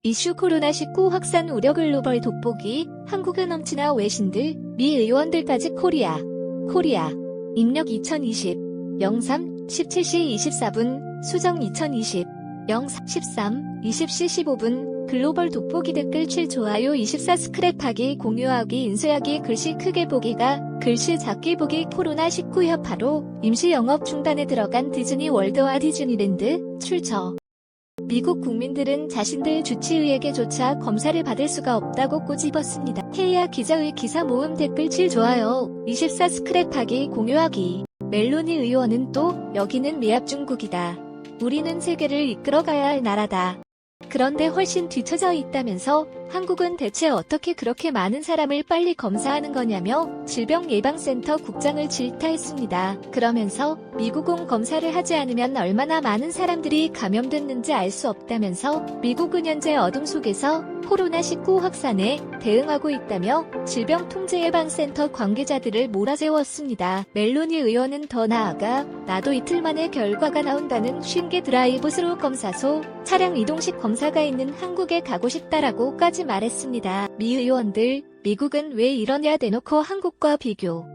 이슈 코로나19 확산 우려 글로벌 돋보기, 한국은 넘치나 외신들, 미 의원들까지 코리아. 입력 2020, 03, 17시 24분, 수정 2020, 04, 13, 20시 15분, 글로벌 돋보기 댓글 7 좋아요 24 스크랩하기 공유하기 인쇄하기 글씨 크게 보기가 글씨 작게 보기 코로나19 여파로 임시 영업 중단에 들어간 디즈니 월드와 디즈니랜드 출처. 미국 국민들은 자신들 주치의에게조차 검사를 받을 수가 없다고 꼬집었습니다. 헤이아 기자의 기사 모음 댓글 7 좋아요 24 스크랩하기 공유하기. 멜로니 의원은 또 여기는 미합 중국이다. 우리는 세계를 이끌어가야 할 나라다. 그런데 훨씬 뒤처져 있다면서 한국은 대체 어떻게 그렇게 많은 사람을 빨리 검사하는 거냐며 질병예방센터 국장을 질타했습니다. 그러면서 미국은 검사를 하지 않으면 얼마나 많은 사람들이 감염됐는지 알 수 없다면서 미국은 현재 어둠 속에서 코로나19 확산에 대응하고 있다며 질병통제예방센터 관계자들을 몰아세웠습니다. 멜로니 의원은 더 나아가 나도 이틀 만에 결과가 나온다는 쉰개 드라이브스루 검사소 차량 이동식 검사가 있는 한국에 가고 싶다라고까지 말했습니다. 미 의원들, 미국은 왜 이러냐 대놓고 한국과 비교.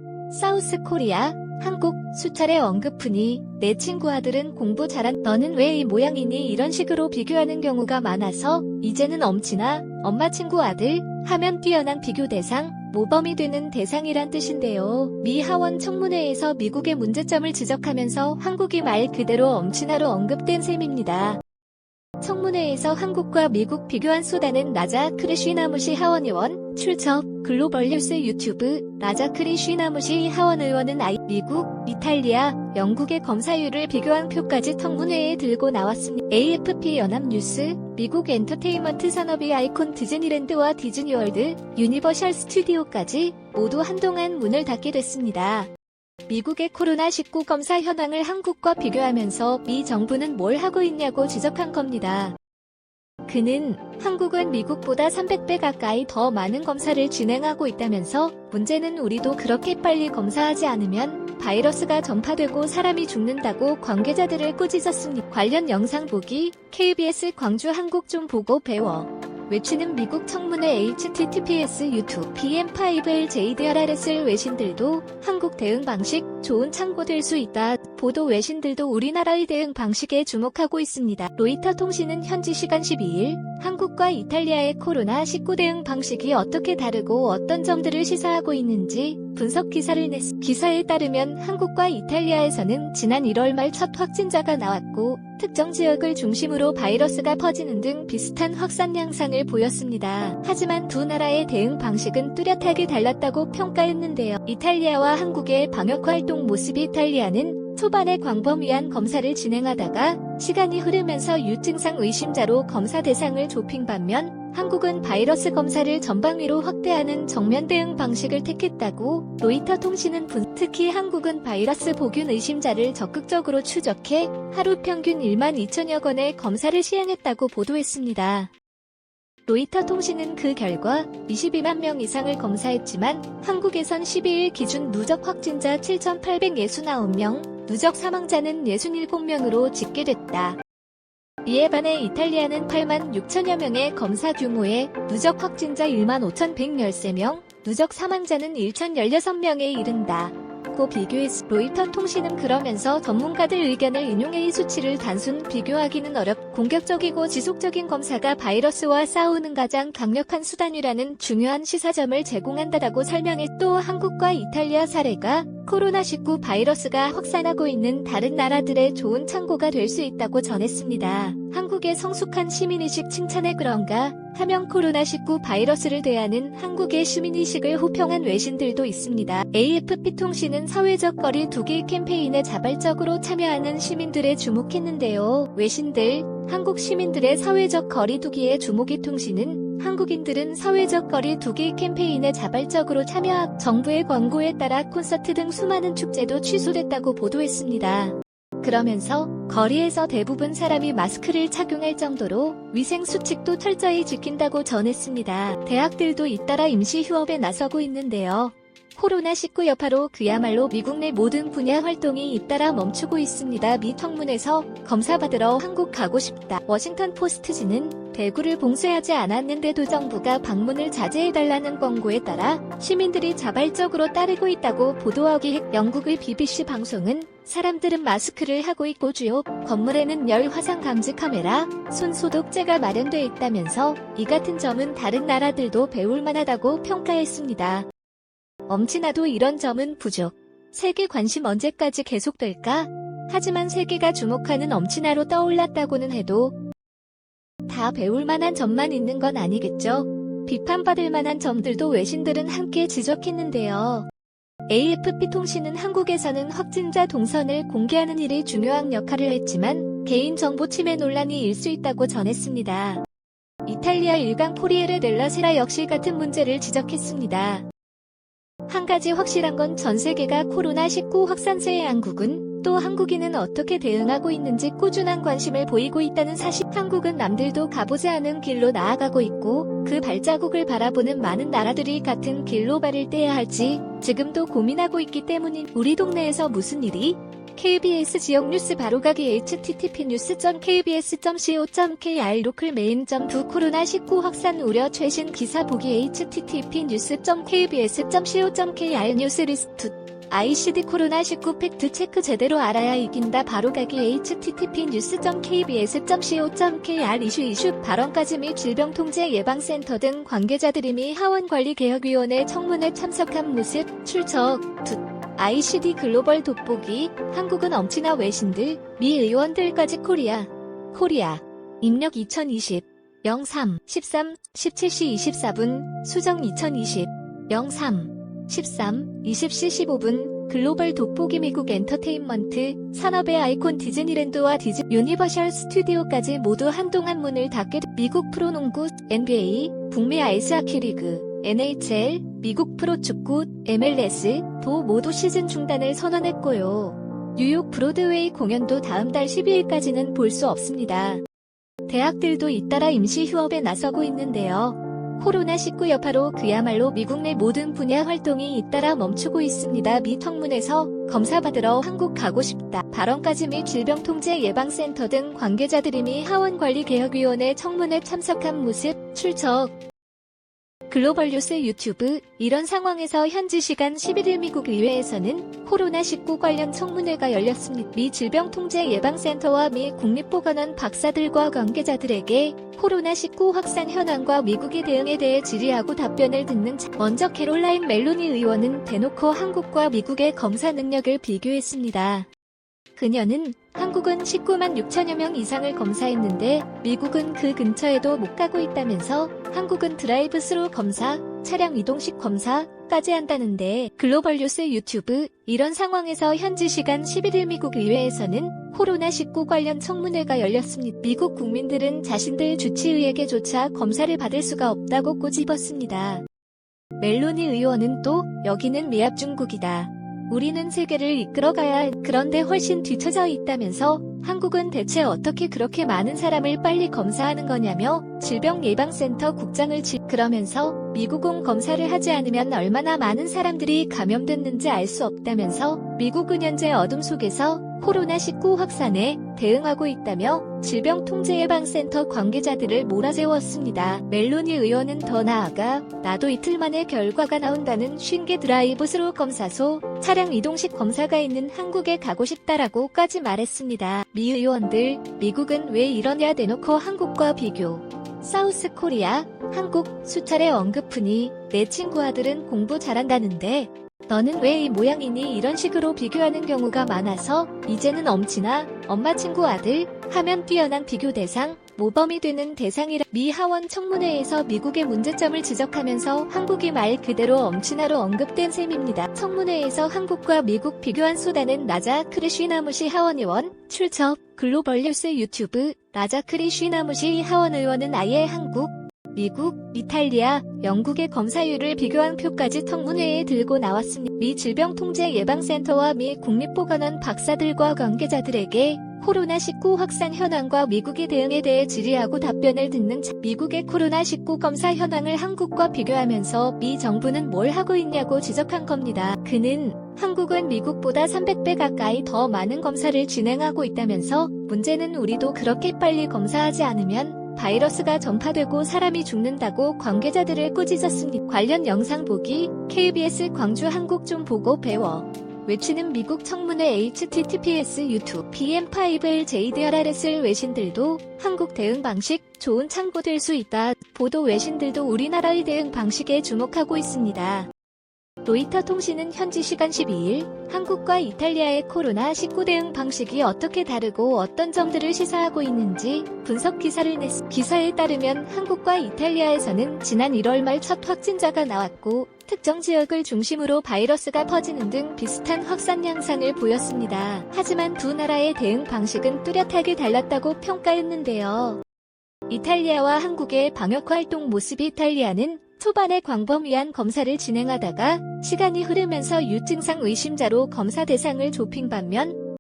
사우스 코리아, 한국 수차례 언급하니 내 친구 아들은 공부 잘한 너는 왜 이 모양이니 이런 식으로 비교하는 경우가 많아서 이제는 엄친아 엄마 친구 아들 하면 뛰어난 비교 대상 모범이 되는 대상이란 뜻인데요. 미 하원 청문회에서 미국의 문제점을 지적하면서 한국이 말 그대로 엄친아로 언급된 셈입니다. 청문회에서 한국과 미국 비교한 수다는 나자크리 쉬나무시 하원의원 출처 글로벌 뉴스 유튜브 나자크리 쉬나무시 하원의원은 미국, 이탈리아, 영국의 검사율을 비교한 표까지 청문회에 들고 나왔습니다. AFP 연합뉴스 미국 엔터테인먼트 산업의 아이콘 디즈니랜드와 디즈니월드, 유니버셜 스튜디오까지 모두 한동안 문을 닫게 됐습니다. 미국의 코로나19 검사 현황을 한국과 비교하면서 미 정부는 뭘 하고 있냐고 지적한 겁니다. 그는 한국은 미국보다 300배 가까이 더 많은 검사를 진행하고 있다면서 문제는 우리도 그렇게 빨리 검사하지 않으면 바이러스가 전파되고 사람이 죽는다고 관계자들을 꾸짖었습니다. 관련 영상 보기 KBS 광주 한국 좀 보고 배워. 외치는 미국 청문회 https 유튜브 BM5LJDRRS 외신들도 한국 대응 방식 좋은 참고될 수 있다. 보도 외신들도 우리나라의 대응 방식에 주목하고 있습니다. 로이터 통신은 현지 시간 12일 한국과 이탈리아의 코로나19 대응 방식이 어떻게 다르고 어떤 점들을 시사하고 있는지 분석 기사를 냈습니다. 기사에 따르면 한국과 이탈리아에서는 지난 1월 말 첫 확진자가 나왔고 특정 지역을 중심으로 바이러스가 퍼지는 등 비슷한 확산 양상을 보였습니다. 하지만 두 나라의 대응 방식은 뚜렷하게 달랐다고 평가했는데요. 이탈리아와 한국의 방역활동 모습이 이탈리아는 초반에 광범위한 검사를 진행하다가 시간이 흐르면서 유증상 의심자로 검사 대상을 좁힌 반면 한국은 바이러스 검사를 전방위로 확대하는 정면 대응 방식을 택했다고 로이터 통신은 특히 한국은 바이러스 보균 의심자를 적극적으로 추적해 하루 평균 1만 2천여 건의 검사를 시행했다고 보도했습니다. 로이터 통신은 그 결과 22만 명 이상을 검사했지만 한국에선 12일 기준 누적 확진자 7,869명, 누적 사망자는 67명으로 집계됐다. 이에 반해 이탈리아는 8만 6천여 명의 검사 규모에 누적 확진자 1만 5,113명, 누적 사망자는 1,016명에 이른다. 고 비교했습니다. 로이터 통신은 그러면서 전문가들 의견을 인용해 이 수치를 단순 비교하기는 공격적이고 지속적인 검사가 바이러스와 싸우는 가장 강력한 수단이라는 중요한 시사점을 제공한다고 설명해 또 한국과 이탈리아 사례가 코로나19 바이러스가 확산하고 있는 다른 나라들의 좋은 참고가 될 수 있다고 전했습니다. 한국의 성숙한 시민의식 칭찬해 그런가 하면 코로나19 바이러스를 대하는 한국의 시민의식을 호평한 외신들도 있습니다. AFP 통신은 사회적 거리 두기 캠페인에 자발적으로 참여하는 시민들에 주목했는데요. 외신들, 한국 시민들의 사회적 거리 두기에 주목이 통신은 한국인들은 사회적 거리 두기 캠페인에 자발적으로 참여하고 정부의 권고에 따라 콘서트 등 수많은 축제도 취소됐다고 보도했습니다. 그러면서 거리에서 대부분 사람이 마스크를 착용할 정도로 위생 수칙도 철저히 지킨다고 전했습니다. 대학들도 잇따라 임시 휴업에 나서고 있는데요. 코로나19 여파로 그야말로 미국 내 모든 분야 활동이 잇따라 멈추고 있습니다. 미 청문회에서 검사받으러 한국 가고 싶다. 워싱턴 포스트지는 대구를 봉쇄하지 않았는데도 정부가 방문을 자제해달라는 권고에 따라 시민들이 자발적으로 따르고 있다고 보도하기에 영국의 BBC 방송은 사람들은 마스크를 하고 있고 주요 건물에는 열 화상 감지 카메라, 손 소독제가 마련돼 있다면서 이 같은 점은 다른 나라들도 배울 만하다고 평가했습니다. 엄친아도 이런 점은 부족. 세계 관심 언제까지 계속될까? 하지만 세계가 주목하는 엄친아로 떠올랐다고는 해도 다 배울 만한 점만 있는 건 아니겠죠. 비판받을 만한 점들도 외신들은 함께 지적했는데요. AFP 통신은 한국에서는 확진자 동선을 공개하는 일이 중요한 역할을 했지만 개인정보 침해 논란이 일 수 있다고 전했습니다. 이탈리아 일강 코리에르 델라 세라 역시 같은 문제를 지적했습니다. 한 가지 확실한 건 전 세계가 코로나19 확산세에 한국은 또 한국인은 어떻게 대응하고 있는지 꾸준한 관심을 보이고 있다는 사실. 한국은 남들도 가보지 않은 길로 나아가고 있고 그 발자국을 바라보는 많은 나라들이 같은 길로 발을 떼야 할지 지금도 고민하고 있기 때문인. 우리 동네에서 무슨 일이? KBS 지역 뉴스 바로가기 http://news.kbs.co.kr 로컬메인.2 코로나19 확산 우려 최신 기사 보기 http://news.kbs.co.kr 뉴스리스트 ICD 코로나19 팩트 체크 제대로 알아야 이긴다 바로가기 http://news.kbs.co.kr 이슈 발언까지 및 질병통제예방센터 등 관계자들이 미 하원관리개혁위원회 청문회 참석한 모습 출석 ICD 글로벌 돋보기 한국은 엄친아 외신들 미 의원들까지 코리아 입력 2020 03 13 17시 24분 수정 2020 03 13 20시 15분 글로벌 돋보기 미국 엔터테인먼트 산업의 아이콘 디즈니랜드와 유니버셜 스튜디오까지 모두 한동안 문을 닫게 미국 프로농구 NBA 북미 아이스하키 리그 NHL 미국 프로축구 MLS도 모두 시즌 중단을 선언했고요. 뉴욕 브로드웨이 공연도 다음 달 12일까지는 볼 수 없습니다. 대학들도 잇따라 임시 휴업에 나서고 있는데요. 코로나19 여파로 그야말로 미국 내 모든 분야 활동이 잇따라 멈추고 있습니다. 미 청문회에서 검사 받으러 한국 가고 싶다. 발언까지 미 질병통제예방센터 등 관계자들이 미 하원관리개혁위원회 청문회 참석한 모습 출석 글로벌 뉴스 유튜브 이런 상황에서 현지 시간 11일 미국 의회에서는 코로나19 관련 청문회가 열렸습니다. 미 질병통제예방센터와 미 국립보건원 박사들과 관계자들에게 코로나19 확산 현황과 미국의 대응에 대해 질의하고 답변을 듣는 먼저 캐롤라인 멜로니 의원은 대놓고 한국과 미국의 검사 능력을 비교했습니다. 그녀는 한국은 19만 6천여 명 이상을 검사했는데 미국은 그 근처에도 못 가고 있다면서 한국은 드라이브 스루 검사, 차량 이동식 검사까지 한다는데 글로벌 뉴스 유튜브 이런 상황에서 현지 시간 11일 미국 의회에서는 코로나19 관련 청문회가 열렸습니다. 미국 국민들은 자신들 주치의에게조차 검사를 받을 수가 없다고 꼬집었습니다. 멜로니 의원은 또 여기는 미합 중국이다. 우리는 세계를 이끌어가야 그런데 훨씬 뒤처져 있다면서 한국은 대체 어떻게 그렇게 많은 사람을 빨리 검사하는 거냐며 질병예방센터 국장을 그러면서 미국은 검사를 하지 않으면 얼마나 많은 사람들이 감염됐는지 알 수 없다면서 미국은 현재 어둠 속에서 코로나19 확산에 대응하고 있다며 질병통제예방센터 관계자들을 몰아세웠습니다. 멜로니 의원은 더 나아가 나도 이틀 만에 결과가 나온다는 50개 드라이브 스루 검사소, 차량 이동식 검사가 있는 한국에 가고 싶다라고까지 말했습니다. 미 의원들, 미국은 왜 이러냐 대놓고 한국과 비교. 사우스 코리아, 한국 수차례 언급하니 내 친구 아들은 공부 잘한다는데 너는 왜 이 모양이니 이런 식으로 비교하는 경우가 많아서 이제는 엄친아, 엄마 친구 아들 하면 뛰어난 비교 대상, 모범이 되는 대상이라. 미 하원 청문회에서 미국의 문제점을 지적하면서 한국이 말 그대로 엄친아로 언급된 셈입니다. 청문회에서 한국과 미국 비교한 수다는 라자 크리쉬나무시 하원의원 출석 글로벌 뉴스 유튜브 라자 크리쉬나무시 하원의원은 아예 한국, 미국, 이탈리아, 영국의 검사율을 비교한 표까지 청문회에 들고 나왔습니다. 미 질병통제예방센터와 미 국립보건원 박사들과 관계자들에게 코로나19 확산 현황과 미국의 대응에 대해 질의하고 답변을 듣는 미국의 코로나19 검사 현황을 한국과 비교하면서 미 정부는 뭘 하고 있냐고 지적한 겁니다. 그는 한국은 미국보다 300배 가까이 더 많은 검사를 진행하고 있다면서 문제는 우리도 그렇게 빨리 검사하지 않으면 바이러스가 전파되고 사람이 죽는다고 관계자들을 꾸짖었습니다. 관련 영상 보기 KBS 광주 한국 좀 보고 배워. 외치는 미국 청문회 https 유튜브 PM5LJDRRSL 외신들도 한국 대응 방식 좋은 참고될 수 있다. 보도 외신들도 우리나라의 대응 방식에 주목하고 있습니다. 로이터 통신은 현지 시간 12일 한국과 이탈리아의 코로나19 대응 방식이 어떻게 다르고 어떤 점들을 시사하고 있는지 분석 기사를 냈습니다. 기사에 따르면 한국과 이탈리아에서는 지난 1월 말 첫 확진자가 나왔고 특정 지역을 중심으로 바이러스가 퍼지는 등 비슷한 확산 양상을 보였습니다. 하지만 두 나라의 대응 방식은 뚜렷하게 달랐다고 평가했는데요. 이탈리아와 한국의 방역 활동 모습이 이탈리아는 초반에 광범위한 검사를 진행하다가 시간이 흐르면서 유증상 의심자로 검사 대상을 좁힌 반면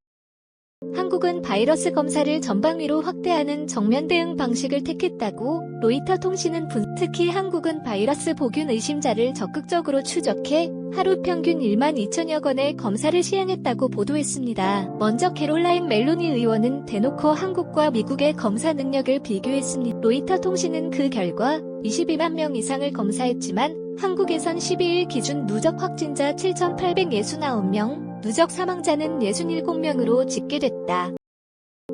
한국은 바이러스 검사를 전방위로 확대하는 정면 대응 방식을 택했다고 로이터 통신은 특히 한국은 바이러스 보균 의심자를 적극적으로 추적해 하루 평균 1만 2천여 건의 검사를 시행했다고 보도했습니다. 먼저 캐롤라인 멜로니 의원은 대놓고 한국과 미국의 검사 능력을 비교했습니다. 로이터 통신은 그 결과 22만 명 이상을 검사했지만 한국에선 12일 기준 누적 확진자 7,869명, 누적 사망자는 67명으로 집계됐다.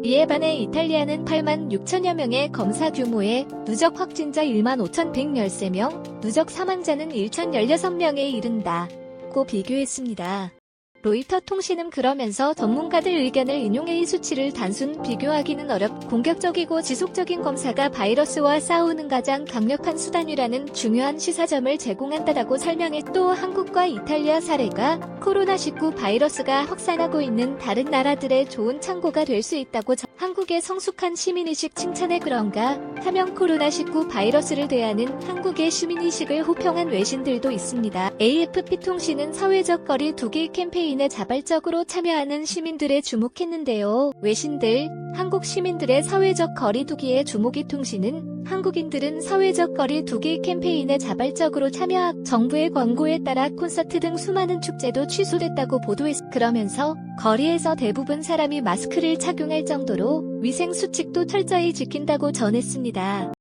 이에 반해 이탈리아는 8만 6천여 명의 검사 규모에 누적 확진자 1만 5,113명, 누적 사망자는 1,016명에 이른다고 비교했습니다. 로이터 통신은 그러면서 전문가들 의견을 인용해 이 수치를 단순 비교하기는 공격적이고 지속적인 검사가 바이러스와 싸우는 가장 강력한 수단이라는 중요한 시사점을 제공한다라고 설명해 또 한국과 이탈리아 사례가 코로나19 바이러스가 확산하고 있는 다른 나라들의 좋은 참고가 될 수 있다고 한국의 성숙한 시민의식 칭찬해 그런가 하면 코로나19 바이러스를 대하는 한국의 시민의식을 호평한 외신들도 있습니다. AFP 통신은 사회적 거리 두기 캠페인에 자발적으로 참여하는 시민들에 주목했는데요. 외신들, 한국 시민들의 사회적 거리 두기에 주목이 통신은 한국인들은 사회적 거리 두기 캠페인에 자발적으로 참여하고 정부의 권고에 따라 콘서트 등 수많은 축제도 취소됐다고 그러면서 거리에서 대부분 사람이 마스크를 착용할 정도로 위생 수칙도 철저히 지킨다고 전했습니다.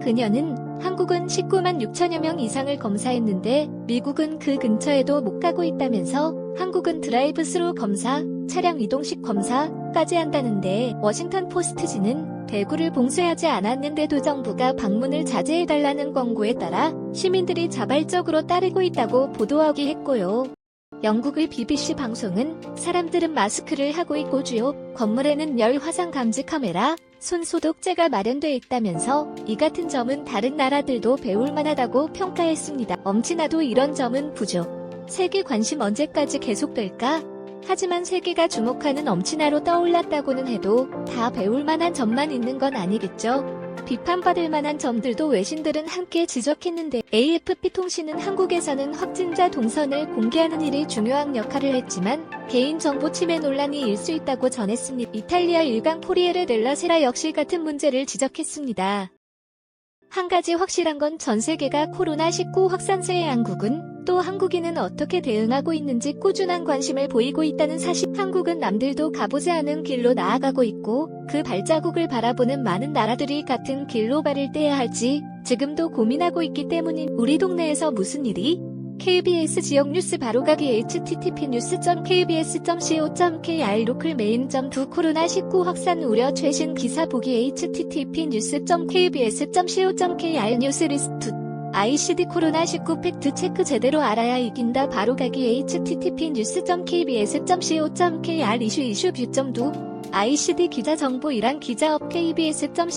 그녀는 한국은 19만 6천여 명 이상을 검사했는데 미국은 그 근처에도 못 가고 있다면서 한국은 드라이브 스루 검사, 차량 이동식 검사까지 한다는데 워싱턴 포스트지는 대구를 봉쇄하지 않았는데도 정부가 방문을 자제해달라는 권고에 따라 시민들이 자발적으로 따르고 있다고 보도하기 했고요. 영국의 BBC 방송은 사람들은 마스크를 하고 있고 주요 건물에는 열 화상 감지 카메라, 손 소독제가 마련돼 있다면서 이 같은 점은 다른 나라들도 배울 만하다고 평가했습니다. 엄지나도 이런 점은 부족. 세계 관심 언제까지 계속될까? 하지만 세계가 주목하는 엄친아로 떠올랐다고는 해도 다 배울 만한 점만 있는 건 아니겠죠? 비판받을 만한 점들도 외신들은 함께 지적했는데 AFP 통신은 한국에서는 확진자 동선을 공개하는 일이 중요한 역할을 했지만 개인정보 침해 논란이 일 수 있다고 전했습니다. 이탈리아 일강 코리에르 델라 세라 역시 같은 문제를 지적했습니다. 한 가지 확실한 건 전 세계가 코로나19 확산세에 한국은 또 한국인은 어떻게 대응하고 있는지 꾸준한 관심을 보이고 있다는 사실. 한국은 남들도 가보지 않은 길로 나아가고 있고 그 발자국을 바라보는 많은 나라들이 같은 길로 발을 떼야 할지 지금도 고민하고 있기 때문인 우리 동네에서 무슨 일이? KBS 지역 뉴스 바로가기 http://kbs.co.kr 로컬메인.2 코로나19 확산 우려 최신 기사 보기 http://kbs.co.kr 뉴스리스트 ICD 코로나19 팩트 체크 제대로 알아야 이긴다 바로가기 http://kbs.co.kr 이슈 뷰.2 ICD 기자 정보 이란 기자업 KBS.co